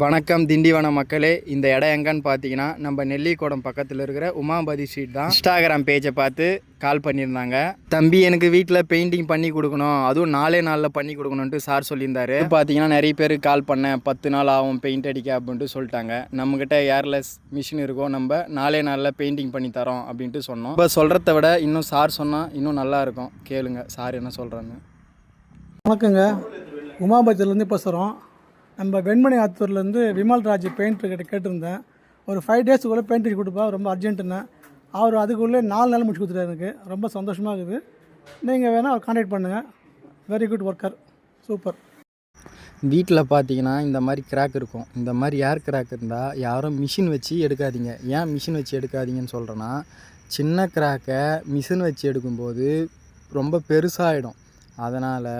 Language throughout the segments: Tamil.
வணக்கம் திண்டிவனம் மக்களே. இந்த இடம் எங்கன்னு பார்த்தீங்கன்னா நம்ம நெல்லிக்கோடம் பக்கத்தில் இருக்கிற உமாபதி ஸ்ட்ரீட் தான். இன்ஸ்டாகிராம் பேஜை பார்த்து கால் பண்ணியிருந்தாங்க. தம்பி எனக்கு வீட்டில் பெயிண்டிங் பண்ணி கொடுக்கணும், அதுவும் 4 நாளில் பண்ணி கொடுக்கணுன்ட்டு சார் சொல்லியிருந்தாரு. பார்த்தீங்கன்னா நிறைய பேர் கால் பண்ணேன், 10 நாள் ஆகும் பெயிண்ட் அடிக்க அப்படின்ட்டு சொல்லிட்டாங்க. நம்மக்கிட்ட ஏர்லெஸ் மிஷின் இருக்கும், நம்ம 4 நாளில் பெயிண்டிங் பண்ணி தரோம் அப்படின்ட்டு சொன்னோம். இப்போ சொல்கிறத விட இன்னும் சார் சொன்னால் இன்னும் நல்லாயிருக்கும். கேளுங்க சார் என்ன சொல்கிறான்னு. வணக்கங்க, உமாபதியிலேருந்து பேசுகிறோம். நம்ம வெண்மணி ஆத்தூர்லேருந்து விமல்ராஜ் பெயிண்டர்கிட்ட கேட்டிருந்தேன். ஒரு 5 டேஸுக்குள்ளே பெயிண்ட் அடிச்சு கொடுப்பா, ரொம்ப அர்ஜென்ட்டுன்னு. அவர் அதுக்குள்ளே 4 நாள் முடிச்சு கொடுத்துட்டாரு. எனக்கு ரொம்ப சந்தோஷமாக இருக்குது. நீங்கள் வேணால் அவர் கான்டாக்ட் பண்ணுங்கள். Very good worker, super. வீட்டில் பார்த்தீங்கன்னா இந்த மாதிரி கிராக் இருக்கும். இந்த மாதிரி ஏர் கிராக் இருந்தால் யாரும் மிஷின் வச்சு எடுக்காதீங்க. ஏன் மிஷின் வச்சு எடுக்காதீங்கன்னு சொல்கிறேன்னா, சின்ன கிராக்கை மிஷின் வச்சு எடுக்கும்போது ரொம்ப பெருசாகிடும். அதனால்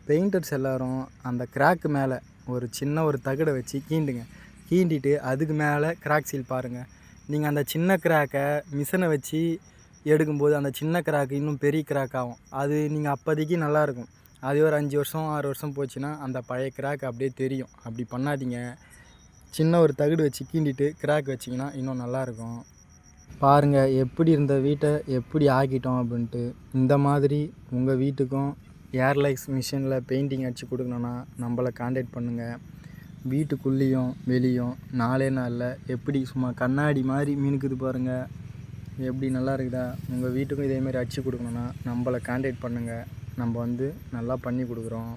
பெயிண்டர்ஸ் எல்லோரும் அந்த கிராக்கு மேலே ஒரு சின்ன தகடை வச்சு கீண்டிட்டு அதுக்கு மேலே கிராக் சீல் பாருங்கள். நீங்கள் அந்த சின்ன கிராக்கை மிஷினை வச்சு எடுக்கும்போது அந்த சின்ன கிராக்கு இன்னும் பெரிய கிராக் ஆகும். அது நீங்கள் அப்போதைக்கு நல்லாயிருக்கும். அது ஒரு 5 வருஷம் 6 வருஷம் போச்சுன்னா அந்த பழைய கிராக் அப்படியே தெரியும். அப்படி பண்ணாதீங்க. சின்ன தகடு வச்சு கீண்டிட்டு கிராக் வச்சிங்கன்னா இன்னும் நல்லாயிருக்கும். பாருங்கள் எப்படி இருந்த வீட்டை எப்படி ஆக்கிட்டோம் அப்படின்ட்டு. இந்த மாதிரி உங்கள் வீட்டுக்கும் ஏர்லைஸ் மிஷினில் பெயிண்டிங் அடித்து கொடுக்கணுன்னா நம்மளை கான்டாக்ட் பண்ணுங்கள். வீட்டுக்குள்ளேயும் வெளியும் 4 நாளில் எப்படி சும்மா கண்ணாடி மாதிரி மினுக்குது பாருங்கள், எப்படி நல்லா இருக்குதா. உங்கள் வீட்டுக்கும் இதேமாரி அடித்து கொடுக்கணுன்னா நம்மளை கான்டாக்ட் பண்ணுங்கள். நம்ம நல்லா பண்ணி கொடுக்குறோம்.